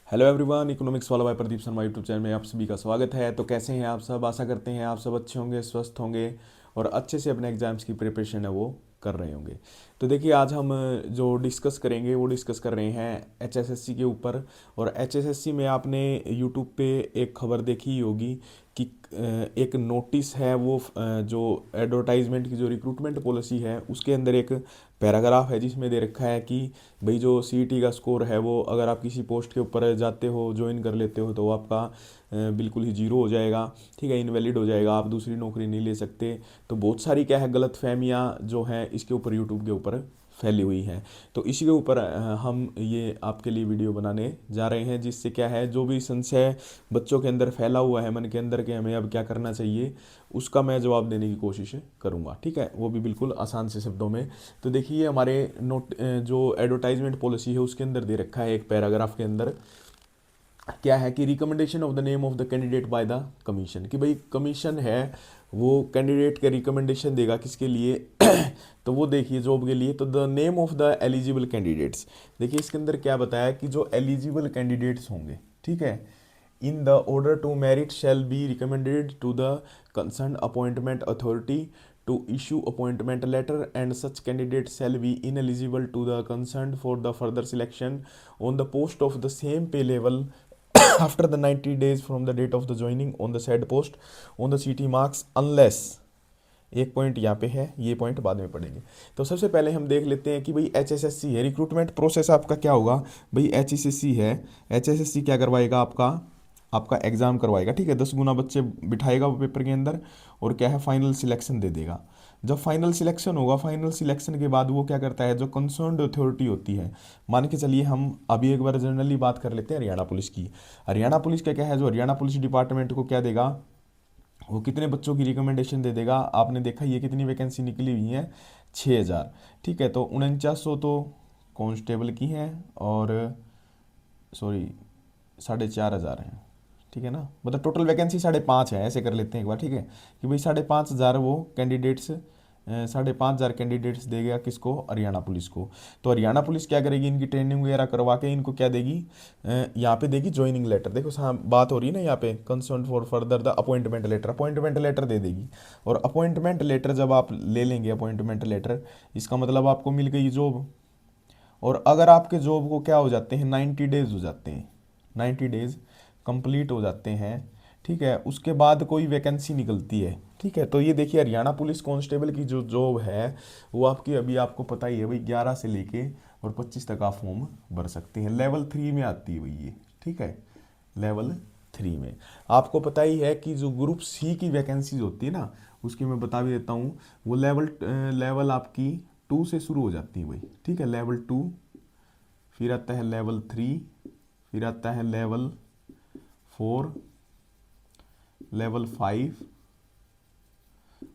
Hello everyone, economics वाला भाई Pradeep Sharma YouTube channel में आप सभी का स्वागत है। तो कैसे हैं आप सब? आशा करते हैं आप सब अच्छे होंगे, स्वस्थ होंगे और अच्छे से अपने एग्जाम्स की प्रिपरेशन है वो कर रहे होंगे। तो देखिए, आज हम जो डिस्कस करेंगे वो डिस्कस कर रहे हैं एचएसएससी के ऊपर। और एचएसएससी में आपने यूट्यूब पे एक खबर देखी ही होगी कि एक नोटिस है वो, जो एडवर्टाइजमेंट की जो रिक्रूटमेंट पॉलिसी है उसके अंदर एक पैराग्राफ है जिसमें दे रखा है कि भाई जो सीईटी का स्कोर है वो अगर आप किसी पोस्ट के ऊपर जाते हो, ज्वाइन कर लेते हो, तो वो आपका बिल्कुल ही जीरो हो जाएगा। ठीक है, इनवैलिड हो जाएगा, आप दूसरी नौकरी नहीं ले सकते। तो बहुत सारी क्या है गलत फहमियाँ जो हैं इसके ऊपर यूट्यूब के ऊपर फैली हुई हैं। तो इसी के ऊपर हम ये आपके लिए वीडियो बनाने जा रहे हैं, जिससे क्या है जो भी संशय बच्चों के अंदर फैला हुआ है मन के अंदर कि हमें अब क्या करना चाहिए, उसका मैं जवाब देने की कोशिश करूँगा। ठीक है, वो भी बिल्कुल आसान से शब्दों में। तो देखिए, हमारे जो एडवर्टाइजमेंट पॉलिसी है उसके अंदर दे रखा है एक पैराग्राफ के अंदर क्या है कि recommendation of the name of the candidate by the commission, कि भाई कमीशन है वो कैंडिडेट का रिकमेंडेशन देगा किसके लिए तो वो देखिए जॉब के लिए। तो the name of the eligible candidates, देखिए इसके अंदर क्या बताया कि जो एलिजिबल कैंडिडेट्स होंगे, ठीक है, in the order to merit shall be recommended to the concern appointment authority to issue appointment letter, and such candidate shall be ineligible to the concerned for the further selection on the post of the same pay level after the 90 days from the date of the joining on the said post on the CT marks unless, एक point यहाँ पे है, ये point बाद में पढ़ेंगे। तो सबसे पहले हम देख लेते हैं कि भाई एचएसएससी है, रिक्रूटमेंट प्रोसेस आपका क्या होगा। भाई एचएसएससी है, एचएसएससी क्या करवाएगा, आपका आपका एग्ज़ाम करवाएगा। ठीक है, 10 गुना बच्चे बिठाएगा वो पेपर के अंदर और क्या है फाइनल सिलेक्शन दे देगा। जब फाइनल सिलेक्शन होगा, फाइनल सिलेक्शन के बाद वो क्या करता है, जो कंसर्न्ड अथॉरिटी होती है, मान के चलिए हम अभी एक बार जनरली बात कर लेते हैं हरियाणा पुलिस की। हरियाणा पुलिस का क्या है, जो हरियाणा पुलिस डिपार्टमेंट को क्या देगा, वो कितने बच्चों की रिकमेंडेशन दे देगा। आपने देखा ये कितनी वैकेंसी निकली हुई है, 6,000। ठीक है, तो 4900 तो कांस्टेबल की हैं और सॉरी 4,500 हैं। ठीक है ना, मतलब टोटल वैकेंसी 5,500 है, ऐसे कर लेते हैं एक बार। ठीक है, कि भाई 5,500 वो कैंडिडेट्स, 5,500 कैंडिडेट्स देगा किसको, हरियाणा पुलिस को। तो हरियाणा पुलिस क्या करेगी, इनकी ट्रेनिंग वगैरह करवा के इनको क्या देगी, यहाँ पे देगी ज्वाइनिंग लेटर। देखो बात हो रही है ना यहाँ पे concern for further the appointment letter, appointment letter दे देगी। और अपॉइंटमेंट लेटर जब आप ले लेंगे, अपॉइंटमेंट लेटर, इसका मतलब आपको मिल गई जॉब। और अगर आपके जॉब को क्या हो जाते हैं, 90 डेज हो जाते हैं, 90 डेज कंप्लीट हो जाते हैं, ठीक है, उसके बाद कोई वैकेंसी निकलती है। ठीक है, तो ये देखिए हरियाणा पुलिस कांस्टेबल की जो जॉब है वो आपकी, अभी आपको पता ही है भाई, 11 से लेके और 25 तक आप फॉर्म भर सकते हैं। लेवल 3 में आती है भाई ये। ठीक है, लेवल 3 में आपको पता ही है कि जो ग्रुप सी की वैकेंसीज होती है ना, उसकी मैं बता भी देता हूँ, वो लेवल आपकी 2 से शुरू हो जाती है भाई। ठीक है, लेवल 2, फिर आता है लेवल 3, फिर आता है लेवल 4, लेवल 5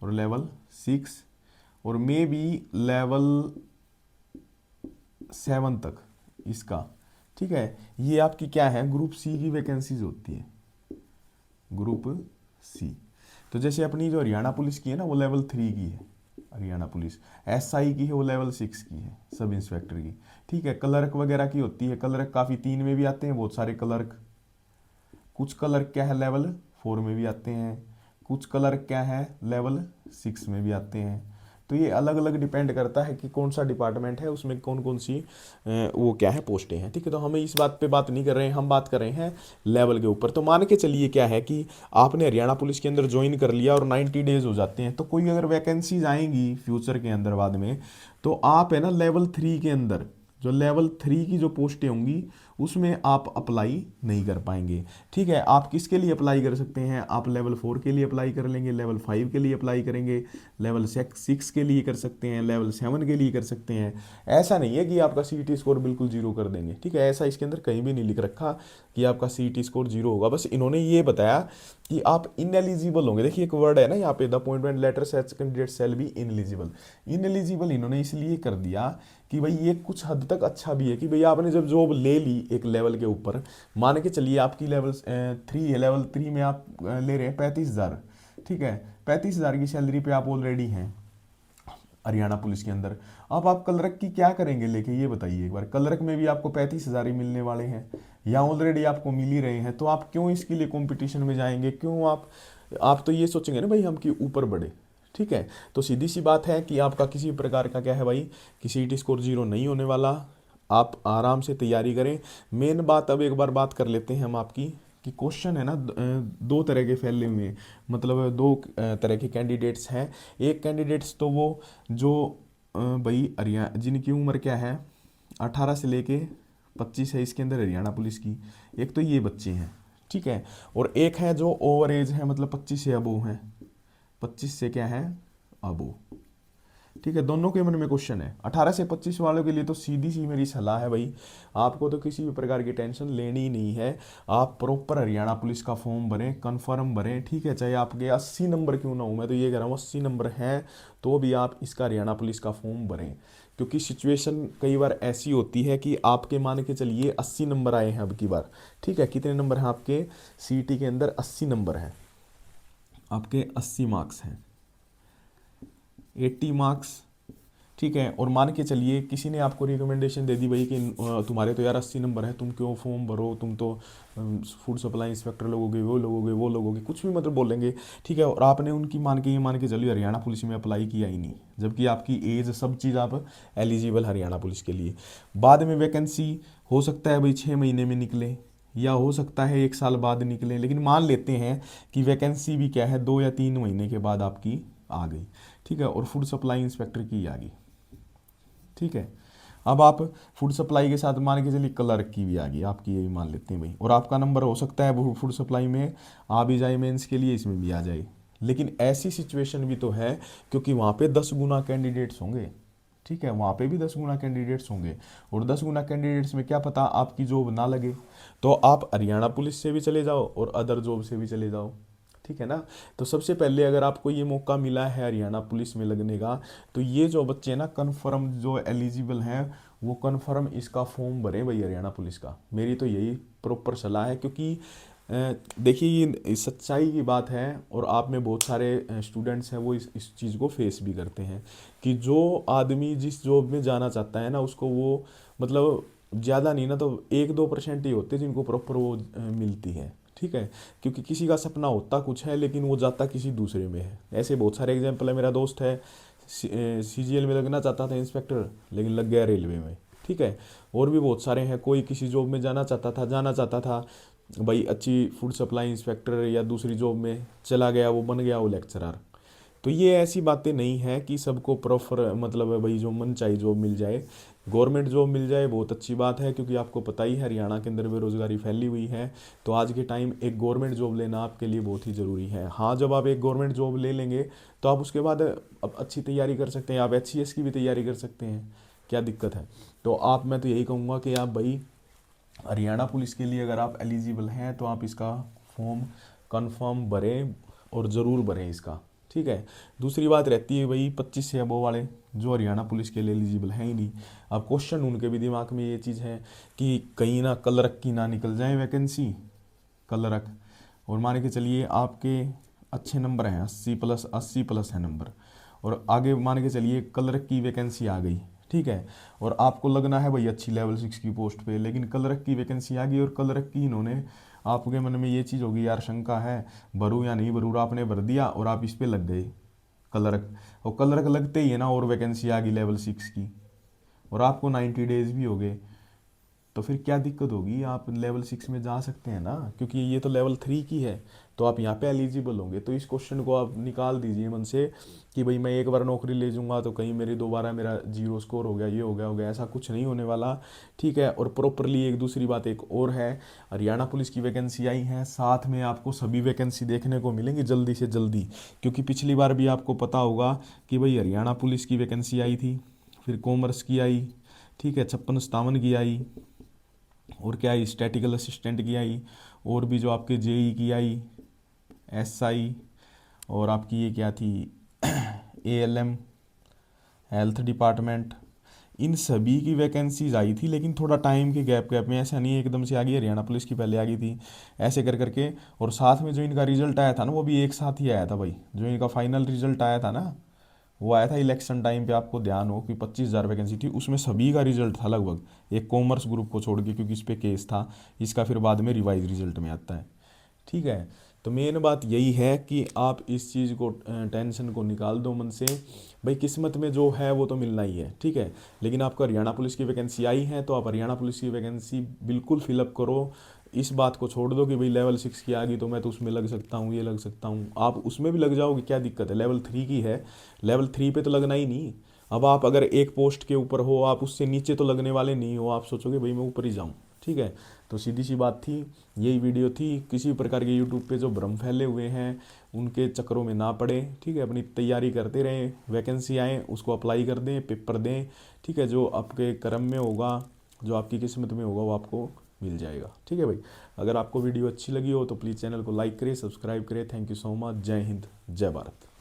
और लेवल 6 और मे बी लेवल 7 तक इसका। ठीक है, ये आपकी क्या है, ग्रुप सी की वैकेंसीज होती है, ग्रुप सी। तो जैसे अपनी जो हरियाणा पुलिस की है ना वो लेवल 3 की है हरियाणा पुलिस, एसआई की है वो लेवल 6 की है, सब इंस्पेक्टर की। ठीक है, क्लर्क वगैरह की होती है, क्लर्क काफ़ी 3 में भी आते हैं बहुत सारे क्लर्क। कुछ क्लर्क क्या है लेवल 4 में भी आते हैं, कुछ क्लर्क क्या है लेवल 6 में भी आते हैं। तो ये अलग अलग डिपेंड करता है कि कौन सा डिपार्टमेंट है, उसमें कौन कौन सी वो क्या है पोस्टें हैं। ठीक है, तो हमें इस बात पे बात नहीं कर रहे हैं, हम बात कर रहे हैं लेवल के ऊपर। तो मान के चलिए क्या है कि आपने हरियाणा पुलिस के अंदर ज्वाइन कर लिया और 90 डेज हो जाते हैं, तो कोई अगर वैकेंसीज आएंगी फ्यूचर के अंदर बाद में, तो आप है ना लेवल 3 के अंदर, जो लेवल 3 की जो पोस्टें होंगी उसमें आप अप्लाई नहीं कर पाएंगे। ठीक है, आप किसके लिए अप्लाई कर सकते हैं, आप लेवल 4 के लिए अप्लाई कर लेंगे, लेवल 5 के लिए अप्लाई करेंगे, लेवल 6 के लिए कर सकते हैं, लेवल 7 के लिए कर सकते हैं। ऐसा नहीं है कि आपका सीईटी स्कोर बिल्कुल जीरो कर देंगे। ठीक है, ऐसा इसके अंदर कहीं भी नहीं लिख रखा कि आपका सीईटी स्कोर जीरो होगा, बस इन्होंने ये बताया कि आप इनएलिजिबल होंगे। देखिए एक वर्ड है ना यहाँ पे, the appointment letter such candidate shall be ineligible. Ineligible इन्होंने इसलिए कर दिया कि भाई ये कुछ हद तक अच्छा भी है कि भाई आपने जब जॉब ले ली एक लेवल के ऊपर, मान के चलिए आपकी लेवल 3 है, लेवल 3 में आप ले रहे हैं 35,000। ठीक है, 35,000 की सैलरी पे आप ऑलरेडी हैं हरियाणा पुलिस के अंदर। अब आप क्लर्क की क्या करेंगे लेके, ये बताइए एक बार। क्लर्क में भी आपको 35,000 ही मिलने वाले हैं, या ऑलरेडी आपको मिल ही रहे हैं, तो आप क्यों इसके लिए कंपटीशन में जाएंगे, क्यों आप तो ये सोचेंगे ना भाई हम कि ऊपर बढ़े। ठीक है, तो सीधी सी बात है कि आपका किसी प्रकार का क्या है भाई कि सीईटी स्कोर 0 नहीं होने वाला। आप आराम से तैयारी करें। मेन बात अब एक बार बात कर लेते हैं हम आपकी कि क्वेश्चन है ना दो तरह के फैले हुए हैं, मतलब दो तरह के कैंडिडेट्स हैं। एक कैंडिडेट्स तो वो जो भाई हरियाणा जिनकी उम्र क्या है 18 से लेके 25 है, इसके अंदर हरियाणा पुलिस की, एक तो ये बच्चे हैं। ठीक है, और एक है जो ओवर एज है, मतलब 25 से अबोव हैं, 25 से क्या है अबोव। ठीक है, दोनों के मन में क्वेश्चन है। 18 से 25 वालों के लिए तो सीधी सी मेरी सलाह है भाई, आपको तो किसी भी प्रकार की टेंशन लेनी ही नहीं है। आप प्रॉपर हरियाणा पुलिस का फॉर्म भरें, कन्फर्म भरें। ठीक है, चाहे आपके 80 नंबर क्यों ना हो, मैं तो ये कह रहा हूँ 80 नंबर हैं तो भी आप इसका हरियाणा पुलिस का फॉर्म भरें, क्योंकि सिचुएशन कई बार ऐसी होती है कि आपके मान के चलिए 80 नंबर आए हैं अब की बार। ठीक है, कितने नंबर हैं आपके सीईटी के अंदर, 80 नंबर हैं आपके, 80 मार्क्स हैं, 80 मार्क्स। ठीक है, और मान के चलिए किसी ने आपको रिकमेंडेशन दे दी भाई कि तुम्हारे तो यार 80 नंबर है, तुम क्यों फॉर्म भरो, तुम तो फूड सप्लाई इंस्पेक्टर लोगोगे, वो लोगोगे, कुछ भी मतलब बोलेंगे। ठीक है, और आपने उनकी मान के चलिए हरियाणा पुलिस में अप्लाई किया ही नहीं, जबकि आपकी एज सब चीज़ आप एलिजिबल हरियाणा पुलिस के लिए। बाद में वैकेंसी हो सकता है भाई 6 महीने में निकले, या हो सकता है 1 साल बाद निकले, लेकिन मान लेते हैं कि वैकेंसी भी क्या है 2 या 3 महीने के बाद आपकी आ गई। ठीक है, और फूड सप्लाई इंस्पेक्टर की आ गई। ठीक है, अब आप फूड सप्लाई के साथ मान के चलिए क्लर्क की भी आ गई आपकी, ये भी मान लेते हैं भाई, और आपका नंबर हो सकता है वो फूड सप्लाई में आ भी जाए, मेंस के लिए इसमें भी आ जाए। लेकिन ऐसी सिचुएशन भी तो है, क्योंकि वहाँ पे 10 गुना कैंडिडेट्स होंगे। ठीक है, वहाँ पे भी 10 गुना कैंडिडेट्स होंगे, और 10 गुना कैंडिडेट्स में क्या पता आपकी जॉब ना लगे, तो आप हरियाणा पुलिस से भी चले जाओ और अदर जॉब से भी चले जाओ। ठीक है ना, तो सबसे पहले अगर आपको ये मौका मिला है हरियाणा पुलिस में लगने का, तो ये जो बच्चे हैं ना कन्फर्म जो एलिजिबल हैं, वो कन्फर्म इसका फॉर्म भरें भाई हरियाणा पुलिस का। मेरी तो यही प्रॉपर सलाह है, क्योंकि देखिए ये सच्चाई की बात है, और आप में बहुत सारे स्टूडेंट्स हैं वो इस चीज़ को फेस भी करते हैं कि जो आदमी जिस जॉब में जाना चाहता है ना, उसको वो मतलब ज़्यादा नहीं ना तो 1-2% ही होते जिनको प्रॉपर वो मिलती है। ठीक है, क्योंकि किसी का सपना होता कुछ है लेकिन वो जाता किसी दूसरे में है। ऐसे बहुत सारे एग्जाम्पल है, मेरा दोस्त है सीजीएल में लगना चाहता था इंस्पेक्टर, लेकिन लग गया रेलवे में। ठीक है, और भी बहुत सारे हैं, कोई किसी जॉब में जाना चाहता था भाई अच्छी फूड सप्लाई इंस्पेक्टर या दूसरी जॉब में चला गया, वो बन गया वो लेक्चरर। तो ये ऐसी बातें नहीं है कि सबको प्रॉपर मतलब है भाई जो मन चाहिए जॉब मिल जाए, गवर्नमेंट जॉब मिल जाए बहुत अच्छी बात है, क्योंकि आपको पता ही है हरियाणा के अंदर बेरोजगारी फैली हुई है। तो आज के टाइम एक गवर्नमेंट जॉब लेना आपके लिए बहुत ही ज़रूरी है। हाँ, जब आप एक गवर्नमेंट जॉब ले लेंगे तो आप उसके बाद अब अच्छी तैयारी कर सकते हैं, आप HCS की भी तैयारी कर सकते हैं, क्या दिक्कत है। तो मैं तो यही कहूँगा कि आप भाई हरियाणा पुलिस के लिए अगर आप एलिजिबल हैं तो आप इसका फॉर्म कंफर्म भरें, और ज़रूर भरें इसका। ठीक है, दूसरी बात रहती है भाई 25 से अबव वाले जो हरियाणा पुलिस के लिए एलिजिबल हैं ही नहीं। अब क्वेश्चन उनके भी दिमाग में ये चीज़ है कि कहीं ना क्लर्क की ना निकल जाए वैकेंसी, क्लर्क, और मान के चलिए आपके अच्छे नंबर हैं 80+ है नंबर, और आगे मान के चलिए क्लर्क की वैकेंसी आ गई। ठीक है, और आपको लगना है भाई अच्छी लेवल 6 की पोस्ट पे, लेकिन क्लर्क की वैकेंसी आ गई और क्लर्क की इन्होंने, आपके मन में ये चीज़ होगी यार शंका है भरूँ या नहीं भरूँ, आपने भर दिया और आप इस पे लग गए क्लर्क, और क्लर्क लगते ही है ना और वैकेंसी आ गई लेवल 6 की, और आपको 90 डेज भी हो गए, तो फिर क्या दिक्कत होगी, आप लेवल 6 में जा सकते हैं ना, क्योंकि ये तो लेवल 3 की है, तो आप यहाँ पे एलिजिबल होंगे। तो इस क्वेश्चन को आप निकाल दीजिए मन से कि भाई मैं एक बार नौकरी ले जाऊँगा तो कहीं मेरी दोबारा मेरा 0 स्कोर हो गया, ये हो गया, ऐसा कुछ नहीं होने वाला। ठीक है, और प्रॉपरली एक दूसरी बात एक और है, हरियाणा पुलिस की वैकेंसी आई है, साथ में आपको सभी वैकेंसी देखने को मिलेंगी जल्दी से जल्दी, क्योंकि पिछली बार भी आपको पता होगा कि भाई हरियाणा पुलिस की वैकेंसी आई थी, फिर कॉमर्स की आई, ठीक है, 56-57 की आई, और क्या आई स्टैटिकल असिस्टेंट की आई, और भी जो आपके जेई की आई, SI, और आपकी ये क्या थी ALM, हेल्थ डिपार्टमेंट, इन सभी की वैकेंसीज आई थी, लेकिन थोड़ा टाइम के गैप में, ऐसा नहीं एकदम से आ गई, हरियाणा पुलिस की पहले आ गई थी, ऐसे कर करके। और साथ में जो इनका रिजल्ट आया था ना वो भी एक साथ ही आया था भाई, जो इनका फाइनल रिजल्ट आया था ना वो आया था इलेक्शन टाइम पे, आपको ध्यान हो कि 25,000 वैकेंसी थी, उसमें सभी का रिजल्ट था लगभग, एक कॉमर्स ग्रुप को छोड़ के, क्योंकि इस पे केस था। इसका फिर बाद में रिवाइज रिजल्ट में आता है। ठीक है। तो मेन बात यही है कि आप इस चीज़ को, टेंशन को निकाल दो मन से। भाई किस्मत में जो है वो तो मिलना ही है, ठीक है। लेकिन आपको हरियाणा पुलिस की वैकेंसी आई है तो आप हरियाणा पुलिस की वैकेंसी बिल्कुल फिलअप करो। इस बात को छोड़ दो कि भाई लेवल 6 की आ गई तो मैं तो उसमें लग सकता हूँ, ये लग सकता हूँ। आप उसमें भी लग जाओगे, क्या दिक्कत है, लेवल 3 की है, लेवल 3 पे तो लगना ही नहीं। अब आप अगर एक पोस्ट के ऊपर हो, आप उससे नीचे तो लगने वाले नहीं हो, आप सोचोगे भाई मैं ऊपर ही जाऊँ। ठीक है। तो सीधी सी बात थी, यही वीडियो थी। किसी प्रकार के यूट्यूब पे जो भ्रम फैले हुए हैं उनके चक्करों में ना पड़े, ठीक है। अपनी तैयारी करते रहें, वैकेंसी आए उसको अप्लाई कर दें, पेपर दें, ठीक है। जो आपके कर्म में होगा, जो आपकी किस्मत में होगा वो आपको मिल जाएगा, ठीक है भाई। अगर आपको वीडियो अच्छी लगी हो तो प्लीज़ चैनल को लाइक करें, सब्सक्राइब करें। Thank you so much. जय हिंद, जय भारत।